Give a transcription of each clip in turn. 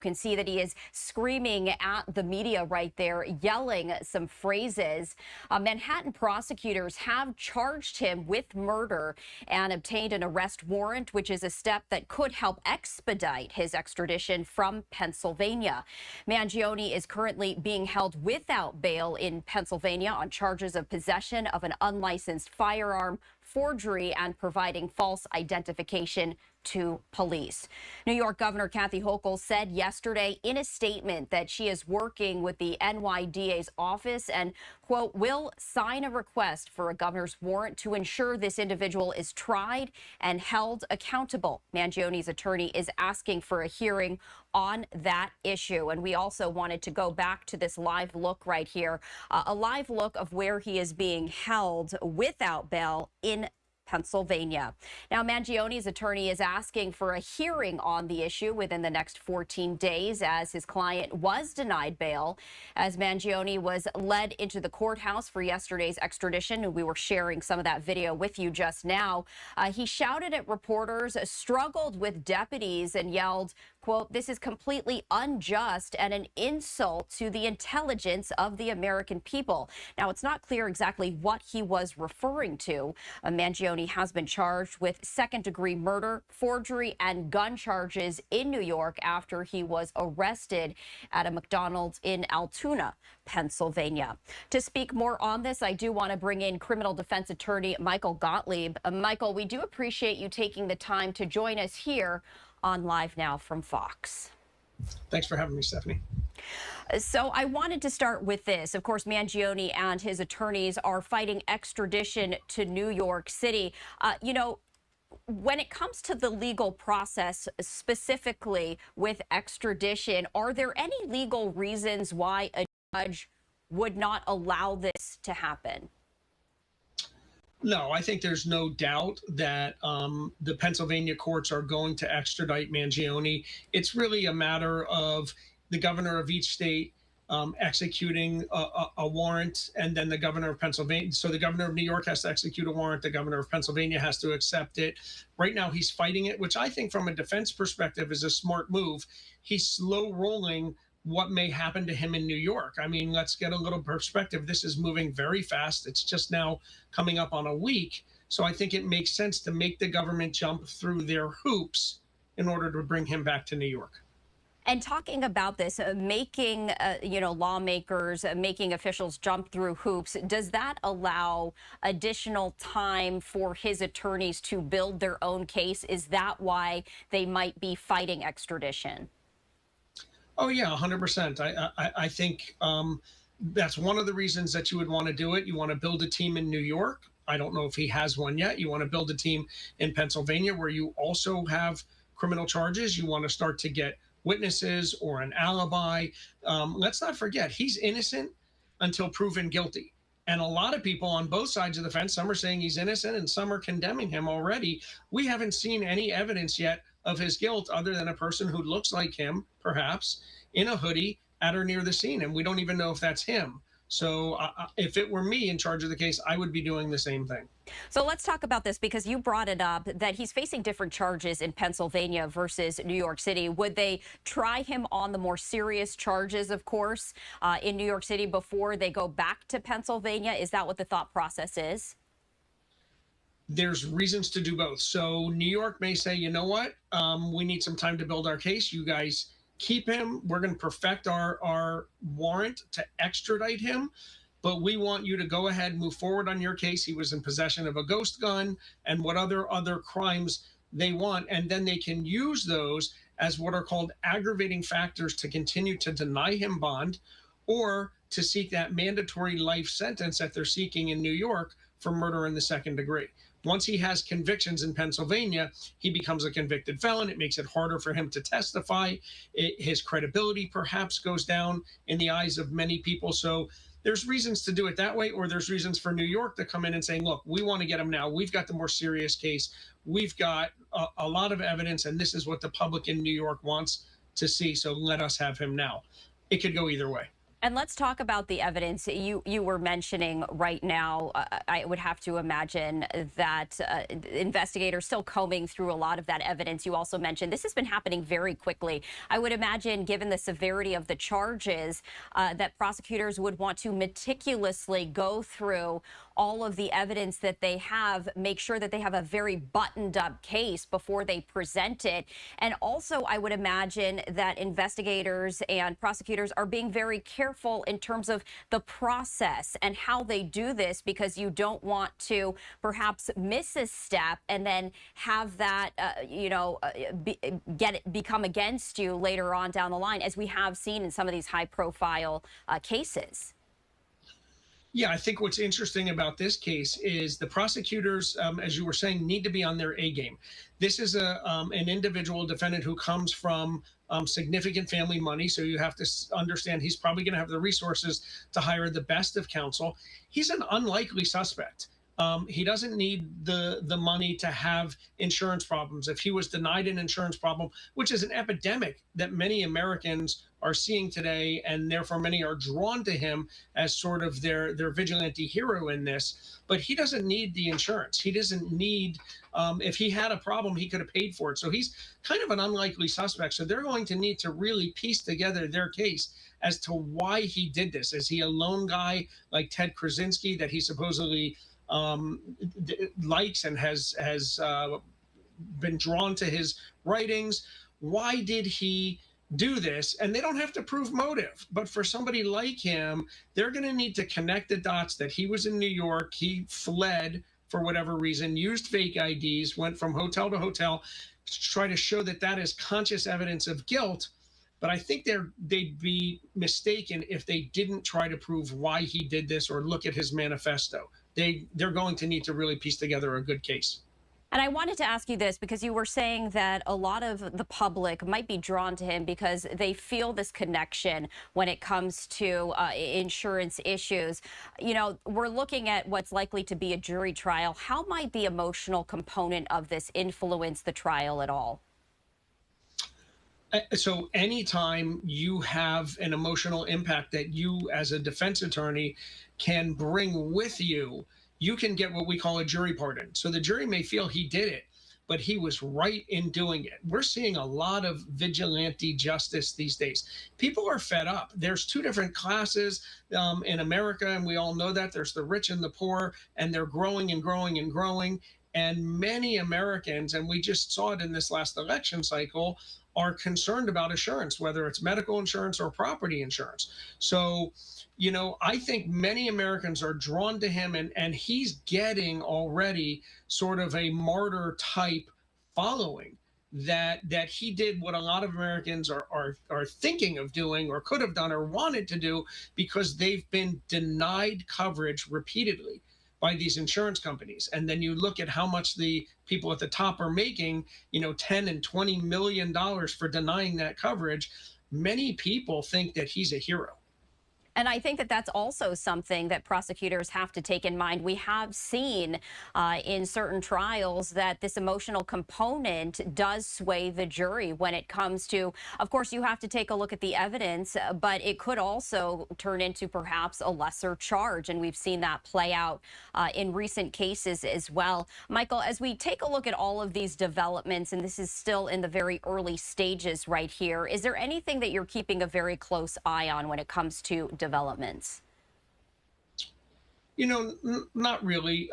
Can see that he is screaming at the media right there, yelling some phrases. Manhattan prosecutors have charged him with murder and obtained an arrest warrant, which is a step that could help expedite his extradition from Pennsylvania. Mangione is currently being held without bail in Pennsylvania on charges of possession of an unlicensed firearm, forgery, and providing false identification to police. New York Governor Kathy Hochul said yesterday in a statement that she is working with the NYDA's office and, quote, will sign a request for a governor's warrant to ensure this individual is tried and held accountable. Mangione's attorney is asking for a hearing on that issue. And we also wanted to go back to this live look right here, a live look of where he is being held without bail in Pennsylvania. Now, Mangione's attorney is asking for a hearing on the issue within the next 14 days as his client was denied bail as Mangione was led into the courthouse for yesterday's extradition. We were sharing some of that video with you just now. He shouted at reporters, struggled with deputies, and yelled, quote, "This is completely unjust and an insult to the intelligence of the American people." Now, it's not clear exactly what he was referring to. Mangione has been charged with second-degree murder, forgery, and gun charges in New York after he was arrested at a McDonald's in Altoona, Pennsylvania. To speak more on this, I do want to bring in criminal defense attorney Michael Gottlieb. Michael, we do appreciate you taking the time to join us here on Live Now from Fox. Thanks for having me, Stephanie. So I wanted to start with this. Of course, Mangione and his attorneys are fighting extradition to New York City. When it comes to the legal process, specifically with extradition, are there any legal reasons why a judge would not allow this to happen? No, I think there's no doubt that the Pennsylvania courts are going to extradite Mangione. It's really a matter of the governor of each state executing a warrant, and then the governor of Pennsylvania. So the governor of New York has to execute a warrant. The governor of Pennsylvania has to accept it. Right now, he's fighting it, which I think from a defense perspective is a smart move. He's slow rolling what may happen to him in New York. I mean, let's get a little perspective. This is moving very fast. It's just now coming up on a week. So I think it makes sense to make the government jump through their hoops in order to bring him back to New York. And talking about this, making, lawmakers, making officials jump through hoops, does that allow additional time for his attorneys to build their own case? Is that why they might be fighting extradition? Oh, yeah, 100%. I think that's one of the reasons that you would want to do it. You want to build a team in New York. I don't know if he has one yet. You want to build a team in Pennsylvania where you also have criminal charges. You want to start to get witnesses or an alibi. Let's not forget, he's innocent until proven guilty. And a lot of people on both sides of the fence, some are saying he's innocent and some are condemning him already. We haven't seen any evidence yet of his guilt other than a person who looks like him, perhaps, in a hoodie at or near the scene. And we don't even know if that's him. So if it were me in charge of the case, I would be doing the same thing. So let's talk about this because you brought it up that he's facing different charges in Pennsylvania versus New York City. Would they try him on the more serious charges, of course, in New York City before they go back to Pennsylvania? Is that what the thought process is? There's reasons to do both. So New York may say, you know what, we need some time to build our case. You guys keep him. We're going to perfect our warrant to extradite him. But we want you to go ahead, move forward on your case. He was in possession of a ghost gun and what other crimes they want. And then they can use those as what are called aggravating factors to continue to deny him bond or to seek that mandatory life sentence that they're seeking in New York for murder in the second degree. Once he has convictions in Pennsylvania, he becomes a convicted felon. It makes it harder for him to testify. His credibility perhaps goes down in the eyes of many people. So there's reasons to do it that way, or there's reasons for New York to come in and saying, look, we want to get him now. We've got the more serious case. We've got a lot of evidence, and this is what the public in New York wants to see. So let us have him now. It could go either way. And let's talk about the evidence you were mentioning right now. I would have to imagine that investigators still combing through a lot of that evidence. You also mentioned this has been happening very quickly. I would imagine, given the severity of the charges, that prosecutors would want to meticulously go through all of the evidence that they have, make sure that they have a very buttoned up case before they present it. And also, I would imagine that investigators and prosecutors are being very careful in terms of the process and how they do this, because you don't want to perhaps miss a step and then have that, become against you later on down the line, as we have seen in some of these high profile cases. Yeah, I think what's interesting about this case is the prosecutors, as you were saying, need to be on their A game. This is an individual defendant who comes from significant family money, so you have to understand he's probably going to have the resources to hire the best of counsel. He's an unlikely suspect. He doesn't need the money to have insurance problems. If he was denied an insurance problem, which is an epidemic that many Americans are seeing today, and therefore many are drawn to him as sort of their vigilante hero in this. But he doesn't need the insurance. He doesn't need. If he had a problem, he could have paid for it. So he's kind of an unlikely suspect. So they're going to need to really piece together their case as to why he did this. Is he a lone guy like Ted Krasinski that he supposedly likes and has been drawn to his writings? Why did he do this? And they don't have to prove motive, but for somebody like him, they're going to need to connect the dots that he was in New York, he fled for whatever reason, used fake IDs, went from hotel to hotel to try to show that that is conscious evidence of guilt. But I think they'd be mistaken if they didn't try to prove why he did this or look at his manifesto. They're going to need to really piece together a good case. And I wanted to ask you this, because you were saying that a lot of the public might be drawn to him because they feel this connection when it comes to insurance issues. You know, we're looking at what's likely to be a jury trial. How might the emotional component of this influence the trial at all? So anytime you have an emotional impact that you as a defense attorney can bring with you, you can get what we call a jury pardon. So the jury may feel he did it, but he was right in doing it. We're seeing a lot of vigilante justice these days. People are fed up. There's two different classes in America, and we all know that. There's the rich and the poor, and they're growing and growing and growing. And many Americans, and we just saw it in this last election cycle, are concerned about assurance, whether it's medical insurance or property insurance. So, I think many Americans are drawn to him, and he's getting already sort of a martyr type following, that he did what a lot of Americans are thinking of doing or could have done or wanted to do, because they've been denied coverage repeatedly by these insurance companies. And then you look at how much the people at the top are making, 10 and 20 million dollars for denying that coverage. Many people think that he's a hero. And I think that that's also something that prosecutors have to take in mind. We have seen in certain trials that this emotional component does sway the jury when it comes to, of course, you have to take a look at the evidence, but it could also turn into perhaps a lesser charge. And we've seen that play out in recent cases as well. Michael, as we take a look at all of these developments, and this is still in the very early stages right here, is there anything that you're keeping a very close eye on when it comes to developments? Not really.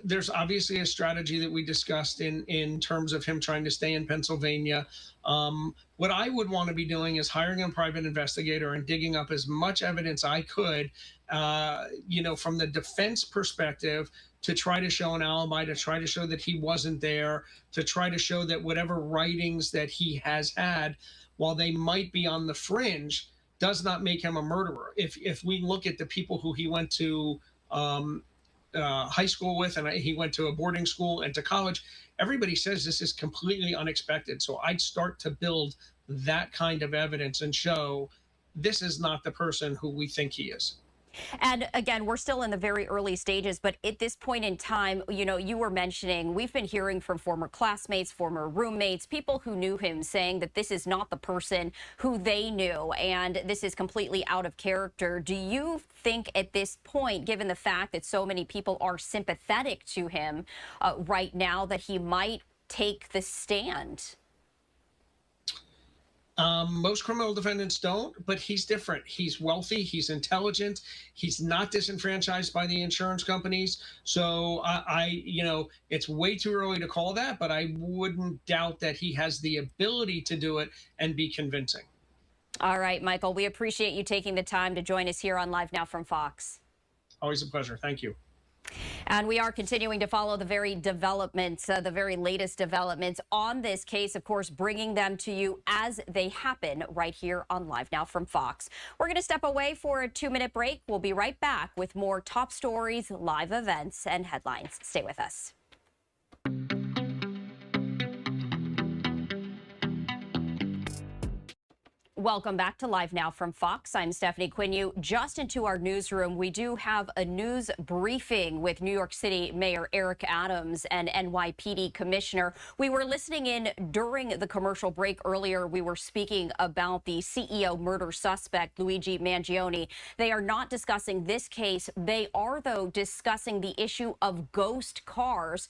There's obviously a strategy that we discussed in terms of him trying to stay in Pennsylvania. What I would want to be doing is hiring a private investigator and digging up as much evidence I could, from the defense perspective, to try to show an alibi, to try to show that he wasn't there, to try to show that whatever writings that he has had, while they might be on the fringe, does not make him a murderer. If we look at the people who he went to high school with, and he went to a boarding school and to college, everybody says this is completely unexpected. So I'd start to build that kind of evidence and show this is not the person who we think he is. And again, we're still in the very early stages, but at this point in time, you know, you were mentioning we've been hearing from former classmates, former roommates, people who knew him saying that this is not the person who they knew and this is completely out of character. Do you think at this point, given the fact that so many people are sympathetic to him right now, that he might take the stand? Most criminal defendants don't, but he's different. He's wealthy. He's intelligent. He's not disenfranchised by the insurance companies. So you know, it's way too early to call that, but I wouldn't doubt that he has the ability to do it and be convincing. All right, Michael, we appreciate you taking the time to join us here on Live Now from Fox. Always a pleasure. Thank you. And we are continuing to follow the very latest developments on this case, of course, bringing them to you as they happen right here on Live Now from Fox. We're going to step away for a 2-minute break. We'll be right back with more top stories, live events, and headlines. Stay with us. Welcome back to Live Now from Fox. I'm Stephanie Quinu. Just into our newsroom, we do have a news briefing with New York City Mayor Eric Adams and NYPD Commissioner. We were listening in during the commercial break earlier. We were speaking about the CEO murder suspect, Luigi Mangione. They are not discussing this case. They are, though, discussing the issue of ghost cars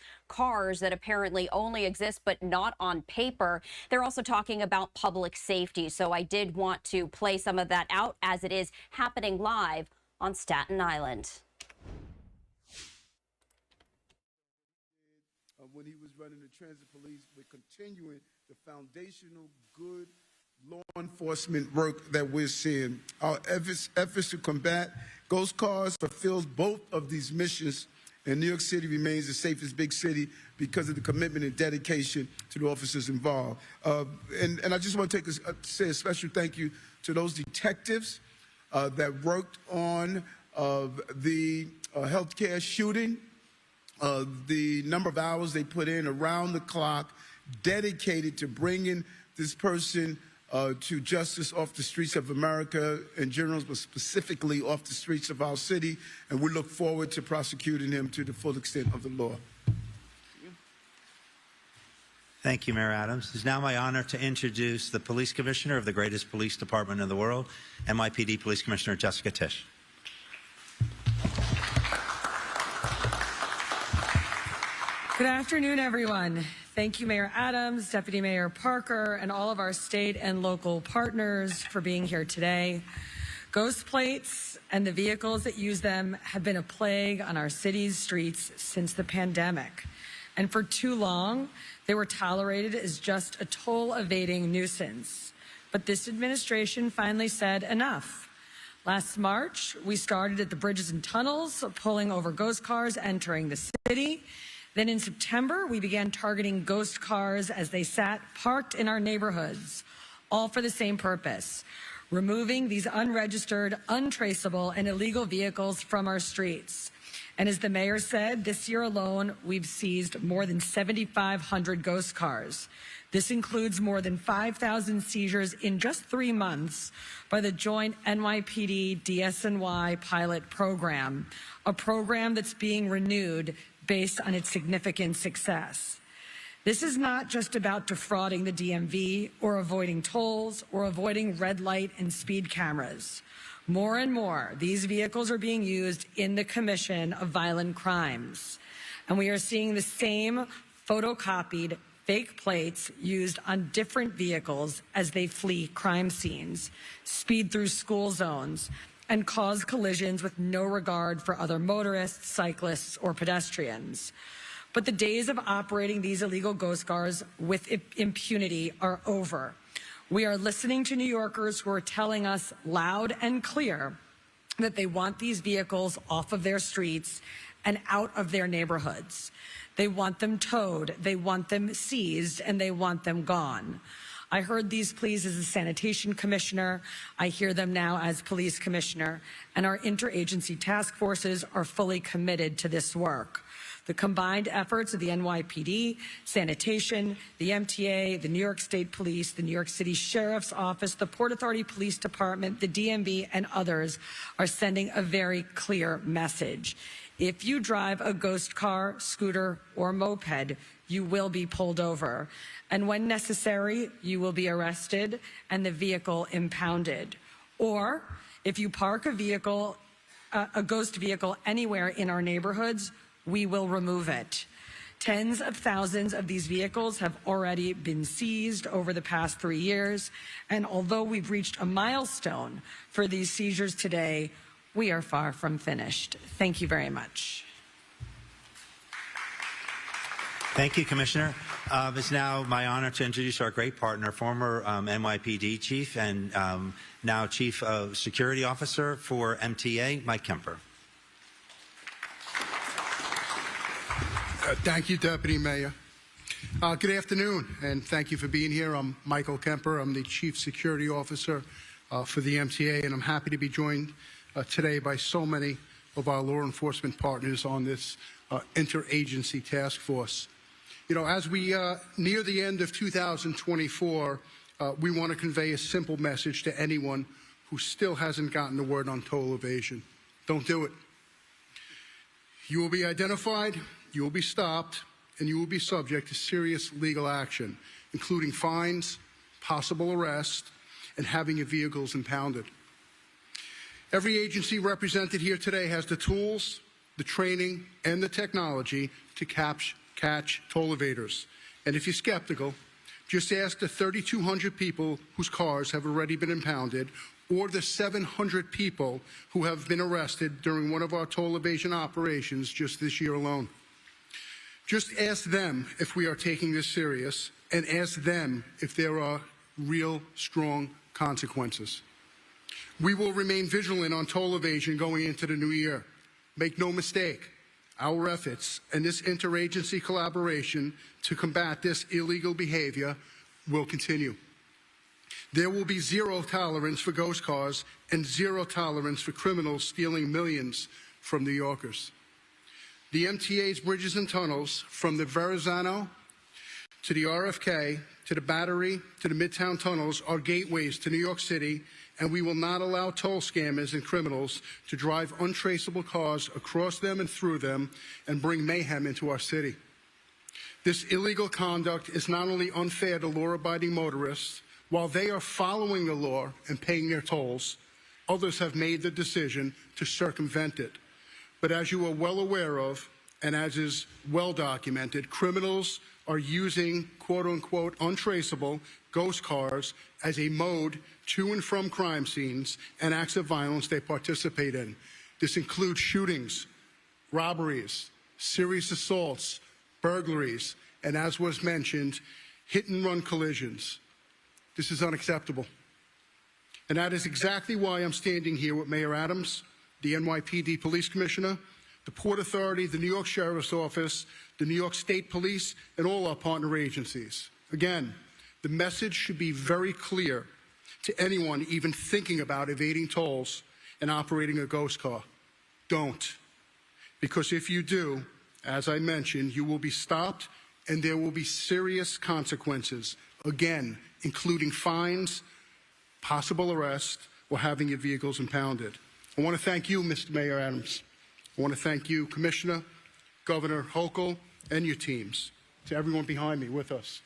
that apparently only exist but not on paper. They're also talking about public safety. So I did want to play some of that out as it is happening live on Staten Island. When he was running the transit police, we're continuing the foundational good law enforcement work that we're seeing. Our efforts to combat ghost cars fulfills both of these missions, and New York City remains the safest big city because of the commitment and dedication to the officers involved. And I just want to say a special thank you to those detectives that worked on the healthcare shooting, the number of hours they put in around the clock, dedicated to bringing this person to justice off the streets of America in general, but specifically off the streets of our city. And we look forward to prosecuting him to the full extent of the law. Thank you, Mayor Adams. It's now my honor to introduce the Police Commissioner of the greatest police department in the world, NYPD Police Commissioner Jessica Tisch. Good afternoon, everyone. Thank you, Mayor Adams, Deputy Mayor Parker, and all of our state and local partners for being here today. Ghost plates and the vehicles that use them have been a plague on our city's streets since the pandemic. And for too long, they were tolerated as just a toll-evading nuisance. But this administration finally said enough. Last March, we started at the bridges and tunnels, pulling over ghost cars entering the city. Then in September, we began targeting ghost cars as they sat parked in our neighborhoods, all for the same purpose: removing these unregistered, untraceable, and illegal vehicles from our streets. And as the mayor said, this year alone, we've seized more than 7,500 ghost cars. This includes more than 5,000 seizures in just 3 months by the joint NYPD DSNY pilot program, a program that's being renewed based on its significant success. This is not just about defrauding the DMV or avoiding tolls or avoiding red light and speed cameras. More and more, these vehicles are being used in the commission of violent crimes. And we are seeing the same photocopied fake plates used on different vehicles as they flee crime scenes, speed through school zones, and cause collisions with no regard for other motorists, cyclists, or pedestrians. But the days of operating these illegal ghost cars with impunity are over. We are listening to New Yorkers who are telling us loud and clear that they want these vehicles off of their streets and out of their neighborhoods. They want them towed, they want them seized, and they want them gone. I heard these pleas as a sanitation commissioner. I hear them now as police commissioner, and our interagency task forces are fully committed to this work. The combined efforts of the NYPD, sanitation, the MTA, the New York State Police, the New York City Sheriff's Office, the Port Authority Police Department, the DMV, and others are sending a very clear message. If you drive a ghost car, scooter, or moped, you will be pulled over. And when necessary, you will be arrested and the vehicle impounded. Or if you park a ghost vehicle anywhere in our neighborhoods, we will remove it. Tens of thousands of these vehicles have already been seized over the past 3 years. And although we've reached a milestone for these seizures today, we are far from finished. Thank you very much. Thank you, Commissioner. It's now my honor to introduce our great partner, former NYPD chief and now Chief Security Officer for MTA, Mike Kemper. Thank you, Deputy Mayor. Good afternoon, and thank you for being here. I'm Michael Kemper. I'm the Chief Security Officer for the MTA, and I'm happy to be joined today by so many of our law enforcement partners on this interagency task force. You know, as we near the end of 2024, we want to convey a simple message to anyone who still hasn't gotten the word on toll evasion. Don't do it. You will be identified, you will be stopped, and you will be subject to serious legal action, including fines, possible arrest, and having your vehicles impounded. Every agency represented here today has the tools, the training, and the technology to catch toll evaders. And if you're skeptical, just ask the 3,200 people whose cars have already been impounded, or the 700 people who have been arrested during one of our toll evasion operations just this year alone. Just ask them if we are taking this serious, and ask them if there are real, strong consequences. We will remain vigilant on toll evasion going into the new year. Make no mistake, our efforts and this interagency collaboration to combat this illegal behavior will continue. There will be zero tolerance for ghost cars and zero tolerance for criminals stealing millions from New Yorkers. The MTA's bridges and tunnels, from the Verrazano to the RFK to the Battery to the Midtown tunnels, are gateways to New York City, and we will not allow toll scammers and criminals to drive untraceable cars across them and through them and bring mayhem into our city. This illegal conduct is not only unfair to law-abiding motorists. While they are following the law and paying their tolls, others have made the decision to circumvent it. But as you are well aware of, and as is well documented, criminals are using quote-unquote untraceable ghost cars as a mode to and from crime scenes and acts of violence they participate in. This includes shootings, robberies, serious assaults, burglaries, and as was mentioned, hit-and-run collisions. This is unacceptable. And that is exactly why I'm standing here with Mayor Adams, the NYPD Police Commissioner, the Port Authority, the New York Sheriff's Office, the New York State Police, and all our partner agencies. Again, the message should be very clear to anyone even thinking about evading tolls and operating a ghost car. Don't. Because if you do, as I mentioned, you will be stopped and there will be serious consequences, again, including fines, possible arrest, or having your vehicles impounded. I want to thank you, Mr. Mayor Adams. I want to thank you, Commissioner, Governor Hochul, and your teams, to everyone behind me with us.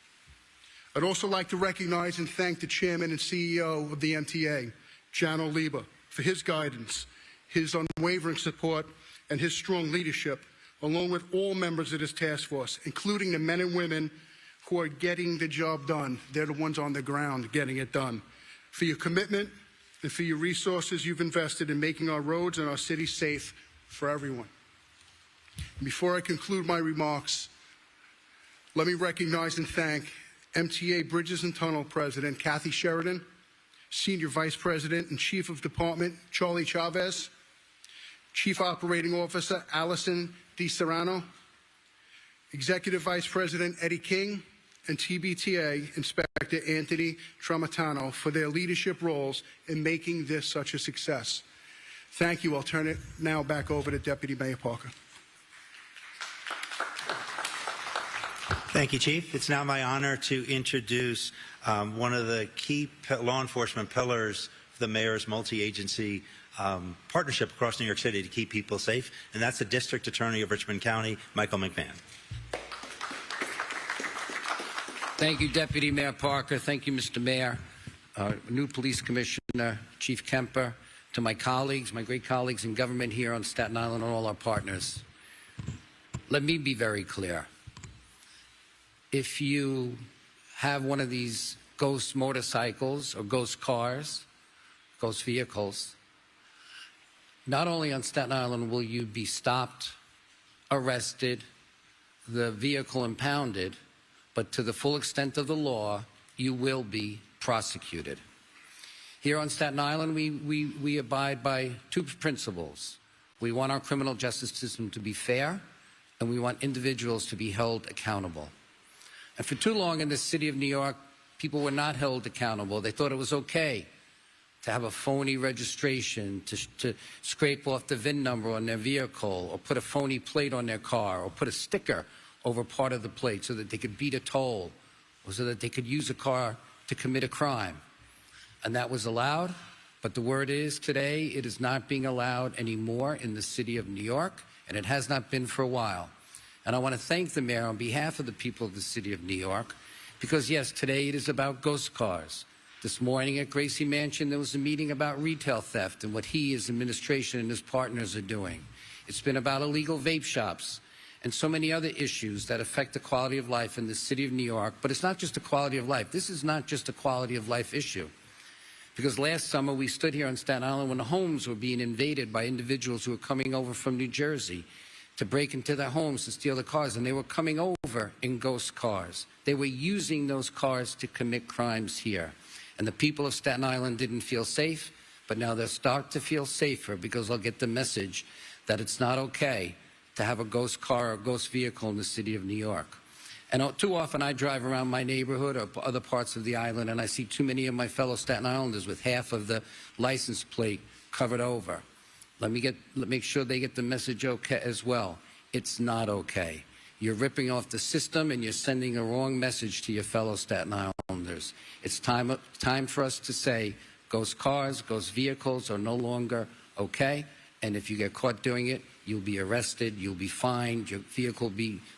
I'd also like to recognize and thank the Chairman and CEO of the MTA, Jan Oliva, for his guidance, his unwavering support, and his strong leadership, along with all members of this task force, including the men and women who are getting the job done. They're the ones on the ground getting it done. For your commitment and for your resources you've invested in making our roads and our city safe for everyone. Before I conclude my remarks, let me recognize and thank MTA Bridges and Tunnel President Kathy Sheridan, Senior Vice President and Chief of Department Charlie Chavez, Chief Operating Officer Allison DiSerrano, Executive Vice President Eddie King, and TBTA Inspector Anthony Tramontano for their leadership roles in making this such a success. Thank you. I'll turn it now back over to Deputy Mayor Parker. Thank you, Chief. It's now my honor to introduce one of the key law enforcement pillars of the mayor's multi-agency partnership across New York City to keep people safe, and that's the District Attorney of Richmond County, Michael McMahon. Thank you, Deputy Mayor Parker. Thank you, Mr. Mayor. New Police Commissioner, Chief Kemper, to my colleagues, my great colleagues in government here on Staten Island, and all our partners. Let me be very clear. If you have one of these ghost motorcycles or ghost cars, ghost vehicles, not only on Staten Island will you be stopped, arrested, the vehicle impounded, but to the full extent of the law, you will be prosecuted. Here on Staten Island, we abide by two principles. We want our criminal justice system to be fair, and we want individuals to be held accountable. And for too long in the city of New York, people were not held accountable. They thought it was okay to have a phony registration, to scrape off the VIN number on their vehicle, or put a phony plate on their car, or put a sticker over part of the plate so that they could beat a toll, or so that they could use a car to commit a crime. And that was allowed, but the word is today it is not being allowed anymore in the city of New York, and it has not been for a while. And I want to thank the mayor on behalf of the people of the city of New York, because yes, today it is about ghost cars. This morning at Gracie Mansion, there was a meeting about retail theft and what he, his administration, and his partners are doing. It's been about illegal vape shops and so many other issues that affect the quality of life in the city of New York. But it's not just a quality of life. This is not just a quality of life issue. Because last summer we stood here on Staten Island when the homes were being invaded by individuals who were coming over from New Jersey to break into their homes to steal the cars, and they were coming over in ghost cars. They were using those cars to commit crimes here. And the people of Staten Island didn't feel safe, but now they'll start to feel safer because they'll get the message that it's not okay to have a ghost car or ghost vehicle in the city of New York. And too often I drive around my neighborhood or other parts of the island, and I see too many of my fellow Staten Islanders with half of the license plate covered over. Let me make sure they get the message okay as well. It's not okay. You're ripping off the system and you're sending a wrong message to your fellow Staten Islanders. It's time for us to say ghost cars, ghost vehicles are no longer okay. And if you get caught doing it, you'll be arrested, you'll be fined, your vehicle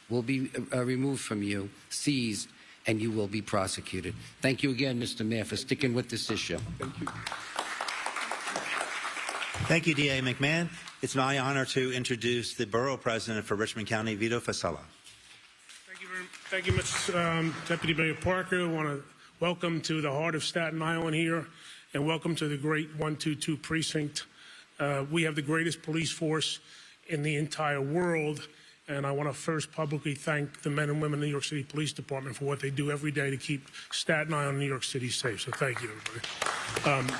will be removed from you, seized, and you will be prosecuted. Thank you again, Mr. Mayor, for sticking with this issue. Thank you. Thank you, D.A. McMahon. It's my honor to introduce the Borough President for Richmond County, Vito Fasella. Thank you, Mr. Deputy Mayor Parker. I want to welcome to the heart of Staten Island here, and welcome to the great 122 precinct. We have the greatest police force in the entire world, and I want to first publicly thank the men and women of the New York City Police Department for what they do every day to keep Staten Island and New York City safe. So thank you, everybody.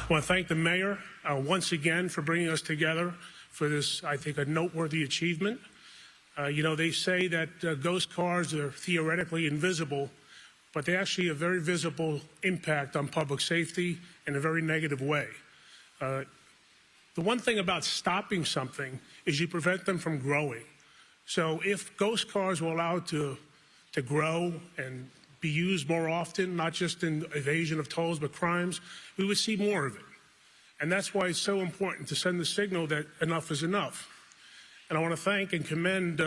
I want to thank the mayor once again for bringing us together for this, I think, a noteworthy achievement. You know, they say that ghost cars are theoretically invisible, but they actually have a very visible impact on public safety in a very negative way. The one thing about stopping something is you prevent them from growing. So if ghost cars were allowed to grow and be used more often, not just in evasion of tolls, but crimes, we would see more of it. And that's why it's so important to send the signal that enough is enough. And I want to thank and commend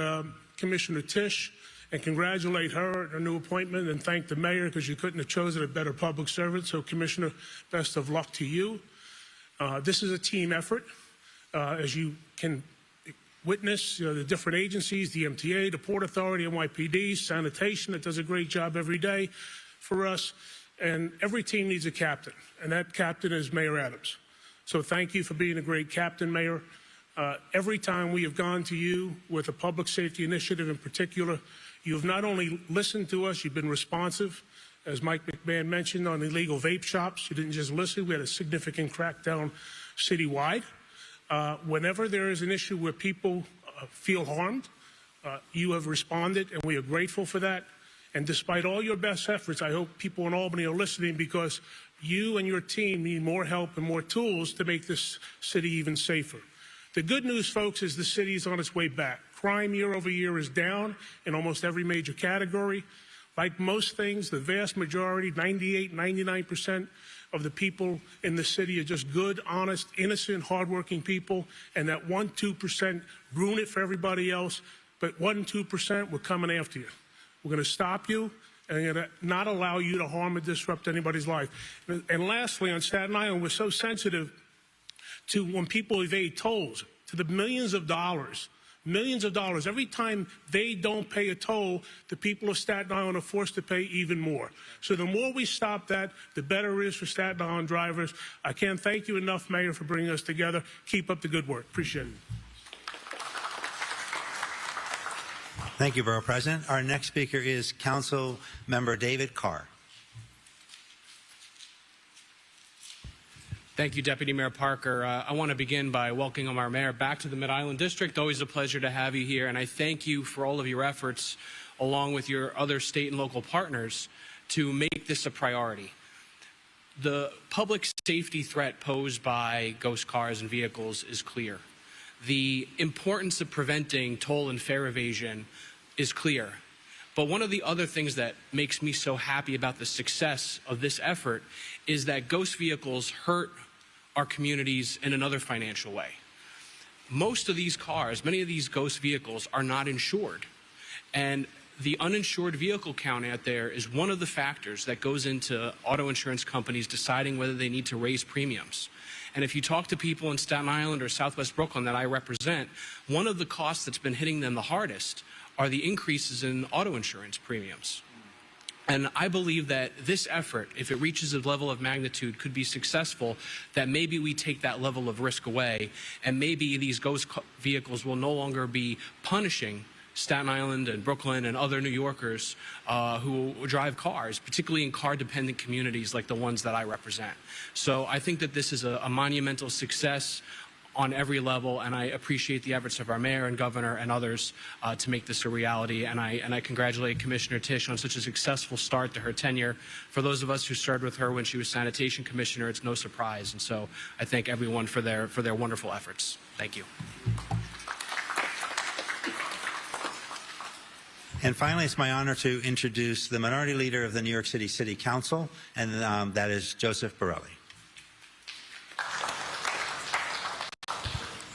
Commissioner Tisch and congratulate her on her new appointment, and thank the mayor because you couldn't have chosen a better public servant. So, Commissioner, best of luck to you. This is a team effort. As you can witness, the different agencies, the MTA, the Port Authority, NYPD, sanitation, that does a great job every day for us. And every team needs a captain, and that captain is Mayor Adams. So thank you for being a great captain, Mayor. Every time we have gone to you with a public safety initiative in particular, you have not only listened to us, you've been responsive. As Mike McMahon mentioned on illegal vape shops, you didn't just listen, we had a significant crackdown citywide. Whenever there is an issue where people feel harmed, you have responded, and we are grateful for that. And despite all your best efforts, I hope people in Albany are listening, because you and your team need more help and more tools to make this city even safer. The good news, folks, is the city is on its way back. Crime year over year is down in almost every major category. Like most things, the vast majority, 98, 99% of the people in the city are just good, honest, innocent, hardworking people. And that 1-2% ruin it for everybody else. But 1-2%, we're coming after you. We're going to stop you and going to not allow you to harm or disrupt anybody's life. And lastly, on Staten Island, we're so sensitive to when people evade tolls, to the millions of dollars. Every time they don't pay a toll, the people of Staten Island are forced to pay even more. So the more we stop that, the better it is for Staten Island drivers. I can't thank you enough, Mayor, for bringing us together. Keep up the good work. Appreciate it. Thank you, Borough President. Our next speaker is Council Member David Carr. Thank you, Deputy Mayor Parker. I want to begin by welcoming our mayor back to the Mid-Island District. Always a pleasure to have you here, and I thank you for all of your efforts, along with your other state and local partners, to make this a priority. The public safety threat posed by ghost cars and vehicles is clear. The importance of preventing toll and fare evasion is clear. But one of the other things that makes me so happy about the success of this effort is that ghost vehicles hurt our communities in another financial way. Most of these cars, many of these ghost vehicles are not insured. And the uninsured vehicle count out there is one of the factors that goes into auto insurance companies deciding whether they need to raise premiums. And if you talk to people in Staten Island or Southwest Brooklyn that I represent, one of the costs that's been hitting them the hardest are the increases in auto insurance premiums. And I believe that this effort, if it reaches a level of magnitude, could be successful, that maybe we take that level of risk away, and maybe these ghost vehicles will no longer be punishing Staten Island and Brooklyn and other New Yorkers who drive cars, particularly in car-dependent communities like the ones that I represent. So I think that this is a monumental success on every level, and I appreciate the efforts of our mayor and governor and others to make this a reality. And I congratulate Commissioner Tisch on such a successful start to her tenure. For those of us who served with her when she was sanitation commissioner, it's no surprise. And so I thank everyone for their wonderful efforts. Thank you. And finally, it's my honor to introduce the Minority Leader of the New York City City Council, and that is Joseph Borelli.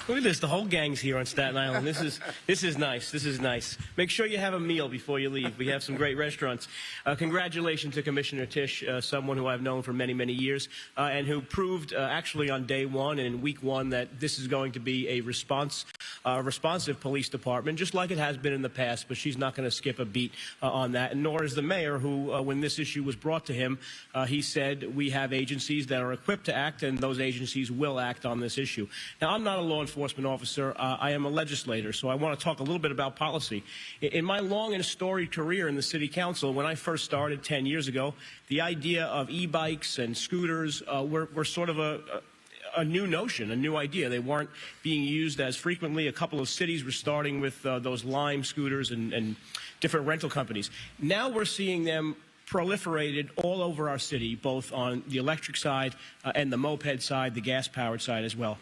Look at this, the whole gang's here on Staten Island. This is nice. This is nice. Make sure you have a meal before you leave. We have some great restaurants. Congratulations to Commissioner Tisch, someone who I've known for many, many years, and who proved actually on day one and in week one that this is going to be a responsive police department, just like it has been in the past, but she's not going to skip a beat on that, and nor is the mayor, who, when this issue was brought to him, he said we have agencies that are equipped to act, and those agencies will act on this issue. Now, I'm not a law enforcement officer. I am a legislator, so I want to talk a little bit about policy. In my long and storied career in the City Council, when I first started 10 years ago, the idea of e-bikes and scooters were sort of a new notion, a new idea. They weren't being used as frequently. A couple of cities were starting with those Lime scooters and different rental companies. Now we're seeing them proliferated all over our city, both on the electric side and the moped side, the gas-powered side as well.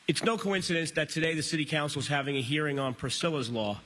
It's no coincidence that today the City Council is having a hearing on Priscilla's Law,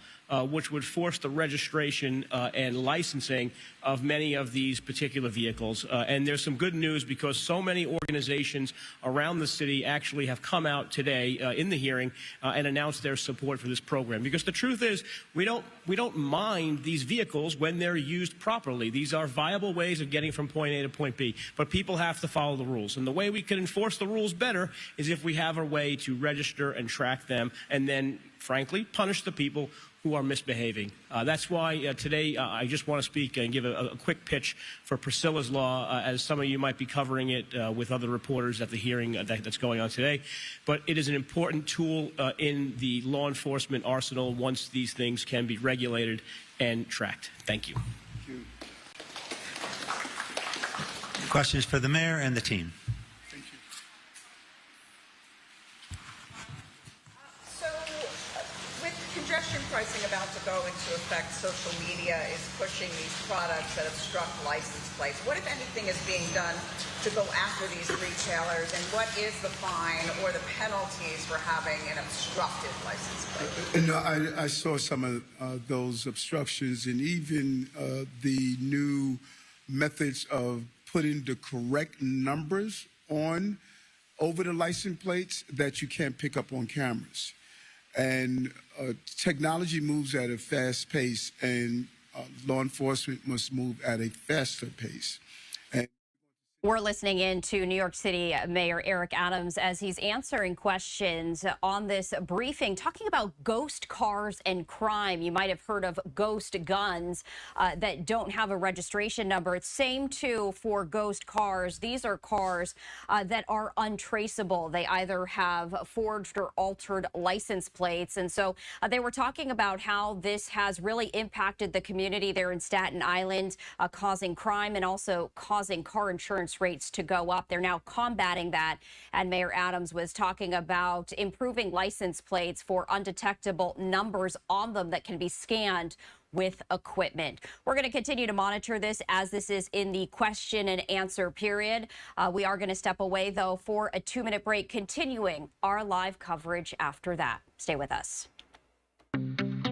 which would force the registration and licensing of many of these particular vehicles. And there's some good news, because so many organizations around the city actually have come out today in the hearing and announced their support for this program. Because the truth is, we don't mind these vehicles when they're used properly. These are viable ways of getting from point A to point B, but people have to follow the rules. And the way we can enforce the rules better is if we have a way to register and track them, and then, frankly, punish the people who are misbehaving. That's why today I just want to speak and give a quick pitch for Priscilla's Law, as some of you might be covering it with other reporters at the hearing that's going on today. But it is an important tool in the law enforcement arsenal once these things can be regulated and tracked. Thank you. Questions for the mayor and the team? Congestion pricing about to go into effect, social media is pushing these products that obstruct license plates. What, if anything, is being done to go after these retailers, and what is the fine or the penalties for having an obstructed license plate? I saw some of those obstructions, and even the new methods of putting the correct numbers on over the license plates that you can't pick up on cameras. And technology moves at a fast pace, and law enforcement must move at a faster pace. We're listening in to New York City Mayor Eric Adams as he's answering questions on this briefing, talking about ghost cars and crime. You might have heard of ghost guns that don't have a registration number. It's same too for ghost cars. These are cars that are untraceable. They either have forged or altered license plates. And so they were talking about how this has really impacted the community there in Staten Island, causing crime and also causing car insurance rates to go up. They're now combating that. And Mayor Adams was talking about improving license plates for undetectable numbers on them that can be scanned with equipment. We're going to continue to monitor this as this is in the question and answer period. We are going to step away, though, for a 2-minute break, continuing our live coverage after that. Stay with us.